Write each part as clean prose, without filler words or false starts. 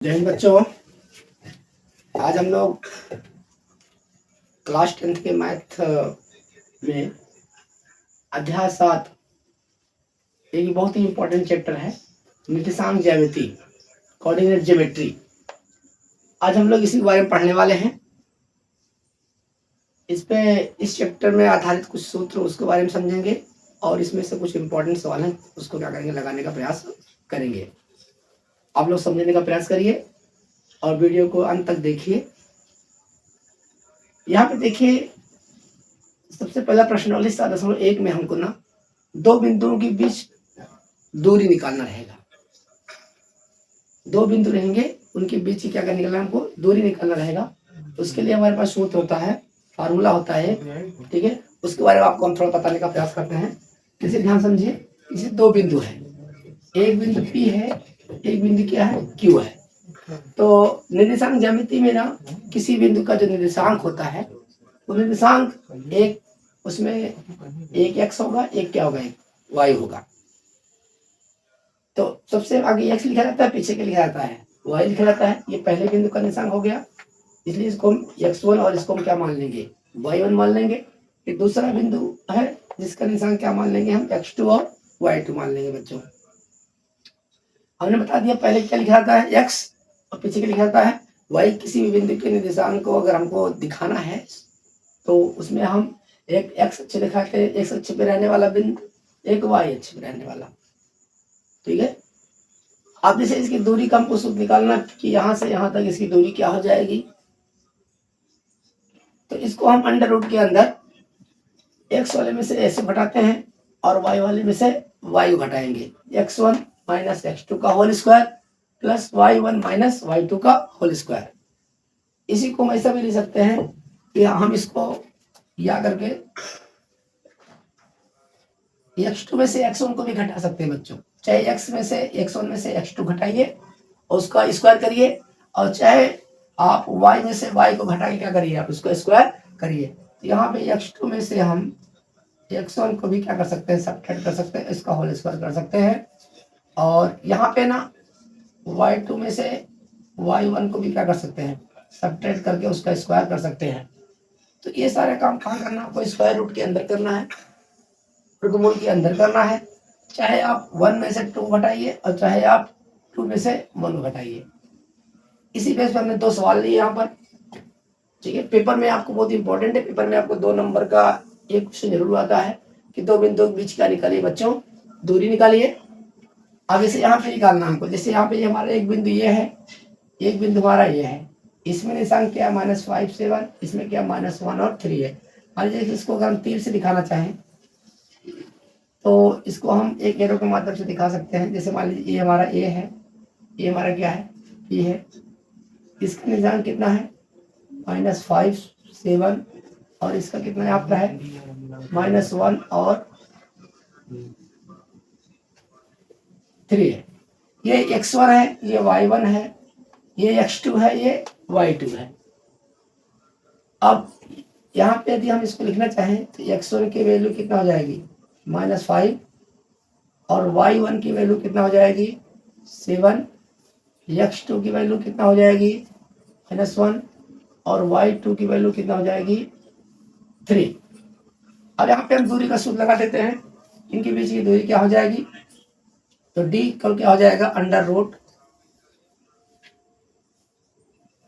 जय हिंद बच्चों। आज हम लोग क्लास 10th के मैथ में अध्याय 7 एक बहुत ही इम्पोर्टेंट चैप्टर है, निर्देशांक ज्यामिति, कोऑर्डिनेट ज्योमेट्री। आज हम लोग इसी के बारे में पढ़ने वाले हैं। इस चैप्टर में आधारित कुछ सूत्र उसके बारे में समझेंगे और इसमें से कुछ इम्पोर्टेंट सवाल हैं उसको क्या करेंगे, लगाने का प्रयास करेंगे। आप लोग समझने का प्रयास करिए और वीडियो को अंत तक देखिए। यहाँ पे देखिए, सबसे पहला प्रश्न 7.1 में हमको ना दो बिंदुओं के बीच दूरी निकालना रहेगा। दो बिंदु रहेंगे, उनके बीच की क्या करना निकालना, हमको दूरी निकालना रहेगा। उसके लिए हमारे पास सूत्र होता है, फार्मूला होता है, ठीक है। उसके बारे में आपको हम थोड़ा बताने का प्रयास करते हैं। इसे ध्यान समझिए। इसे दो बिंदु है, एक बिंदु P है, एक बिंदु क्या है, Q है। तो निर्देशांक ज्यामिति में ना किसी बिंदु का जो निर्देशांक होता है वो निर्देशांक एक, उसमें एक x होगा, एक क्या होगा, एक y होगा। तो सबसे आगे x लिखा जाता है, पीछे के लिखा जाता है y लिखा जाता है। ये पहले बिंदु का निर्देशांक हो गया, इसलिए इसको हम x1 और इसको हम क्या मान लेंगे, y1 मान लेंगे। एक दूसरा बिंदु है जिसका निर्देशांक क्या मान लेंगे, हम x2 और y2 मान लेंगे। बच्चों हमने बता दिया पहले क्या लिखा जाता है x और पीछे क्या लिखा जाता है y। किसी भी बिंदु के निर्देशांक को अगर हमको दिखाना है तो उसमें हम एक x अक्ष दिखाते हैं, x अक्ष पे रहने वाला बिंदु, एक y अक्ष पे रहने वाला, ठीक है। अब जैसे इसकी दूरी का हमको सूत्र निकालना कि यहाँ से यहाँ तक इसकी दूरी क्या हो जाएगी, तो इसको हम अंडर रूट के अंदर x वाले में से ऐसे घटाते हैं और y वाले में से y घटाएंगे। x1 माइनस x2 का whole square plus y1 minus y2 का होल स्क्वायर। इसी को हम ऐसा भी लिख सकते हैं कि हम इसको या करके x2 में से x1 को भी घटा सकते हैं। बच्चों चाहे x1 में से x2 घटाइए और उसका स्क्वायर करिए, और चाहे आप y में से y को घटा के क्या करिए, आप उसको स्क्वायर करिए। यहाँ पे x2 में से हम x1 को भी क्या कर सकते हैं, सब्ट्रैक्ट कर सकते हैं, इसका होल स्क्वायर कर सकते हैं। और यहाँ पे ना y2 में से y1 को भी क्या कर सकते हैं, सब्ट्रैक्ट करके उसका स्क्वायर कर सकते हैं। तो ये सारे काम कहाँ करना है, आपको स्क्वायर रूट के अंदर करना है, वर्गमूल के अंदर करना है। चाहे आप 1 में से 2 घटाइए और चाहे आप 2 में से 1 घटाइए। इसी बेस पर हमने दो सवाल लिए यहाँ पर, ठीक है। पेपर में आपको बहुत इंपॉर्टेंट है, पेपर में आपको 2 नंबर का एक क्वेश्चन जरूर आता है कि दो बिंदुओं के बीच क्या निकालिए बच्चों, दूरी निकालिए। अब इसे यहाँ पे निकालना हमको, जैसे यहाँ पे हमारा एक बिंदु ये है, एक बिंदु हमारा ये है, इसमें निशान क्या है -5 7, इसमें क्या -1 और 3 है। मान लीजिए इसको अगर हम तीर से दिखाना चाहें तो इसको हम एक एरो के माध्यम से दिखा सकते हैं। जैसे मान लीजिए ये हमारा ए है, ये हमारा क्या है, ये है, इसका निशान कितना है -5 7, और इसका कितना है आपका है -1 और 3 है। ये x1 है, ये y1 है, ये x2 है, ये y2 है। अब यहाँ पे यदि हम इसको लिखना चाहें तो x1 की वैल्यू कितना हो जाएगी -5, और y1 की वैल्यू कितना हो जाएगी 7, x2 की वैल्यू कितना हो जाएगी -1, और y2 की वैल्यू कितना हो जाएगी 3। अब यहाँ पे हम दूरी का सूत्र लगा देते हैं, इनके बीच की दूरी क्या हो जाएगी, तो d कल क्या हो जाएगा under root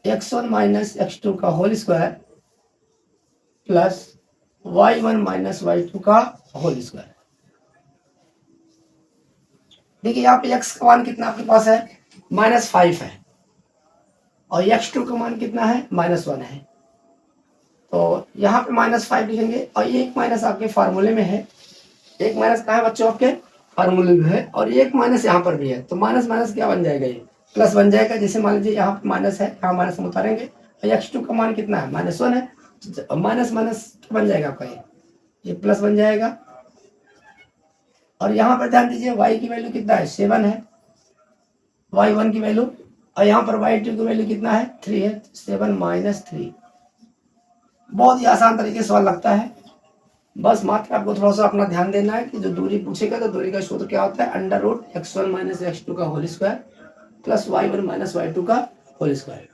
x1 minus x2 का whole square plus y1 minus y2 का होल स्क्वायर। देखिए यहाँ पे x का मान कितना आपके पास है -5 है, और x2 का मान कितना है -1 है। तो यहाँ पे -5 लिखेंगे, और ये एक माइनस आपके फार्मूले में है, एक माइनस कहाँ है बच्चों आपके फार्मूले में है, और एक माइनस यहाँ पर भी है। तो माइनस माइनस क्या बन जाएगा, ये प्लस बन जाएगा। जैसे मान लीजिए यहाँ पे माइनस है, यहाँ माइनस हम उतारेंगे, और x2 का मान कितना है -1 है, माइनस माइनस क्या बन जाएगा आपका, ये प्लस बन जाएगा। और यहाँ पर ध्यान दीजिए y की वैल्यू कितना है 7 है, y1 की वैल्यू, और यहाँ पर y2 की वैल्यू कितना है 3 है, 7 - 3। बहुत ही आसान तरीके से सवाल लगता है, बस मात्र आपको थोड़ा सा अपना ध्यान देना है कि जो दूरी पूछेगा तो दूरी का सूत्र क्या होता है under root x1 minus x2 का whole square plus y1 minus y2 का होल स्क्वायर।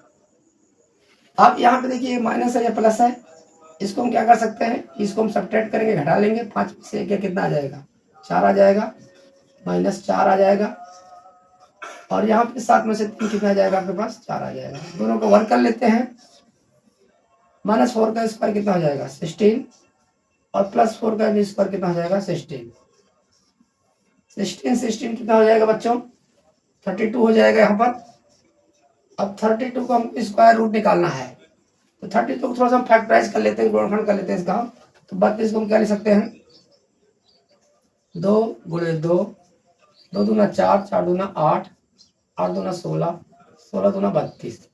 अब यहाँ पे देखिए माइनस है या प्लस है, इसको हम क्या कर सकते हैं, इसको हम सब्ट्रैक्ट करेंगे, घटा लेंगे। 5 में से क्या कितना आ जाएगा, 4 आ जाएगा, माइनस 4 आ जाएगा। और यहाँ पे 7 में से 3 कितना आ जाएगा आपके पास, 4 आ जाएगा। दोनों को वर्क कर लेते हैं। माइनस 4 का स्क्वायर कितना हो जाएगा, 16, और प्लस 4 का भी स्क्वायर कितना हो जाएगा, 16। 16 कितना हो जाएगा बच्चों, 32 हो जाएगा यहाँ पर। अब 32 को हम स्क्वायर रूट निकालना है, तो 32 को थोड़ा सा हम फैक्टराइज कर लेते हैं, गुणनखंड कर लेते हैं इसका। तो 32 को हम क्या लिख सकते हैं, 2 गुणे 2, 2 दूना 4, 4 दूना 8, 8 दूना 16, 16 दूना 32।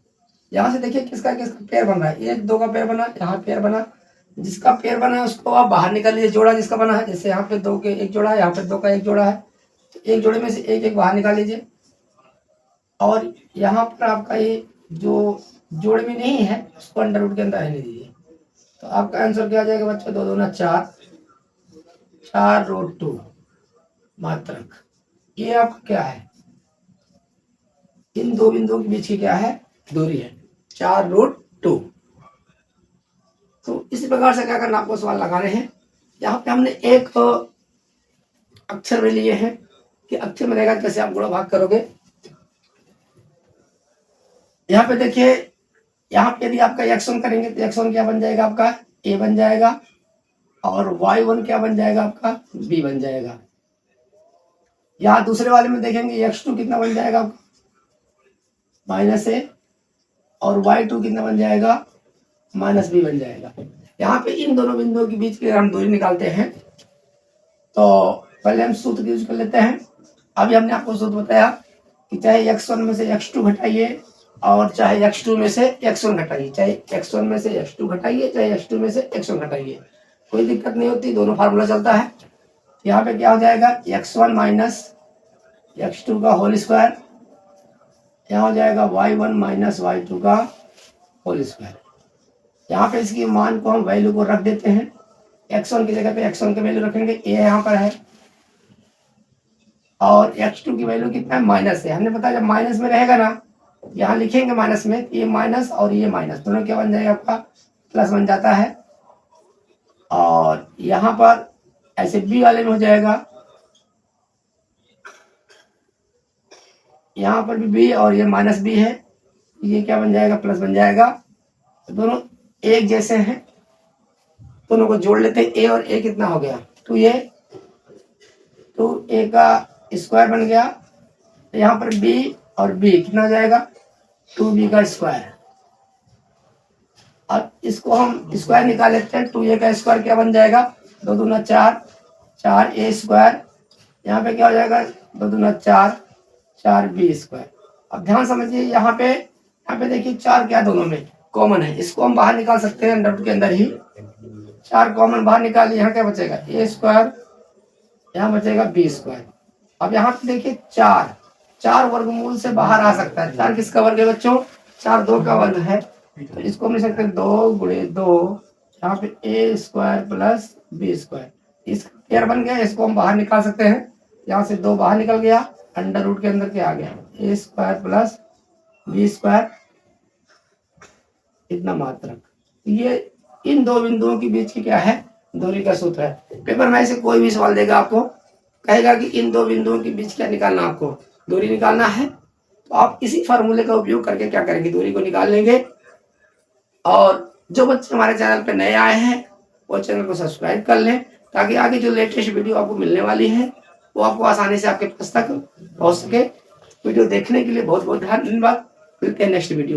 यहाँ से देखिए किसका किसका पेयर बन रहा है, 1 2 का पेयर बना, यहाँ पेयर बना। जिसका पेयर बना है उसको आप बाहर निकाल लीजिए, जोड़ा जिसका बना है। जैसे यहाँ पे 2 के एक जोड़ा है, यहाँ पे 2 का एक जोड़ा है, तो एक जोड़े में से एक एक बाहर निकाल लीजिए। और यहाँ पर आपका ये जो जोड़ में नहीं है उसको अंडर रूट के अंदर रहने दीजिए। तो आपका आंसर क्या आ जाएगा बच्चों, 2 दूना 4, 4 रूट 2 मात्रक। ये आपका क्या है, इन दो बिंदुओं के बीच की क्या है, दूरी है, 4 रूट 2। तो इसी प्रकार से क्या करना, आपको सवाल लगाने हैं। यहाँ पे हमने एक अक्षर में लिए हैं कि अक्षर में रहेगा कैसे आप गुणा भाग करोगे। यहाँ पे देखिए, यहाँ पे यदि आपका x1 करेंगे तो x1 क्या बन जाएगा आपका, a बन जाएगा, और y1 क्या बन जाएगा आपका, b बन जाएगा। यहाँ दूसरे वाले में देखेंगे x2 कितना बन जाएगा आपका, माइनस a, और y2 कितना बन जाएगा, माइनस b बन जाएगा। यहाँ पे इन दोनों बिंदुओं के बीच की हम दूरी निकालते हैं, तो पहले हम सूत्र यूज कर लेते हैं। अभी हमने आपको सूत्र बताया कि चाहे x1 में से x2 घटाइए, और चाहे x2 में से x1 घटाइए, चाहे x1 में से x2 घटाइए, चाहे x2 में से x1 घटाइए, कोई दिक्कत नहीं होती, दोनों फार्मूला चलता है। यहाँ पे क्या हो जाएगा, x1 माइनस x2 का होल स्क्वायर, यहाँ हो जाएगा y1 माइनस y2 का होल स्क्वायर। यहाँ पे इसकी मान को हम वैल्यू को रख देते हैं, x1 की जगह पे x1 की वैल्यू रखेंगे, a यहाँ पर है, और x2 की वैल्यू कितना है, माइनस है। हमने बताया जब माइनस में रहेगा ना, यहाँ लिखेंगे माइनस में, ये माइनस और ये माइनस दोनों क्या बन जाएगा आपका, प्लस बन जाता है। और यहाँ पर ऐसे b वाले में हो जाएगा, यहाँ पर भी b और ये माइनस b है, ये क्या बन जाएगा, प्लस बन जाएगा। तो दोनों एक जैसे हैं, दोनों को जोड़ लेते हैं। a और a कितना हो गया, 2a, 2a का स्क्वायर बन गया। यहाँ पर b और b कितना हो जाएगा, 2b का स्क्वायर। अब इसको हम स्क्वायर निकाल लेते हैं, 2a का स्क्वायर क्या बन जाएगा, 2 दूना 4, 4a स्क्वायर, यहाँ पे क्या हो जाएगा, 2 दूना 4, 4b स्क्वायर। अब ध्यान समझिए, यहाँ पे देखिए 4 क्या दोनों में कॉमन है, इसको हम बाहर निकाल सकते हैं अंडर रूट के अंदर ही। 4 कॉमन बाहर निकालिए, यहाँ क्या बचेगा, a स्क्वायर, यहाँ बचेगा b स्क्वायर। अब यहाँ पे देखिए 4 वर्गमूल से बाहर आ सकता है। 4 किसका वर्ग है बच्चों, 4 2 का वर्ग है, तो इसको हम लिख सकते हैं 2 गुणे 2, यहाँ पे a square plus b square. इसका पेयर बन गया, इसको हम बाहर निकाल सकते हैं। यहाँ से 2 बाहर निकल गया, अंडर रूट के अंदर क्या आ गया, a square plus b square, इतना मात्रक। ये इन दो बिंदुओं के बीच की क्या है, दूरी का सूत्र है। पेपर में ऐसे कोई भी सवाल देगा, आपको कहेगा कि इन दो बिंदुओं के बीच क्या निकालना, आपको दूरी निकालना है। तो आप इसी फार्मूले का उपयोग करके क्या करेंगे, दूरी को निकाल लेंगे। और जो बच्चे हमारे चैनल पे नए आए हैं वो चैनल को सब्सक्राइब कर लें, ताकि आगे जो लेटेस्ट वीडियो आपको मिलने वाली है वो आपको आसानी से आपके पास तक पहुंच सके। वीडियो देखने के लिए बहुत बहुत धन्यवाद। मिलते हैं नेक्स्ट वीडियो।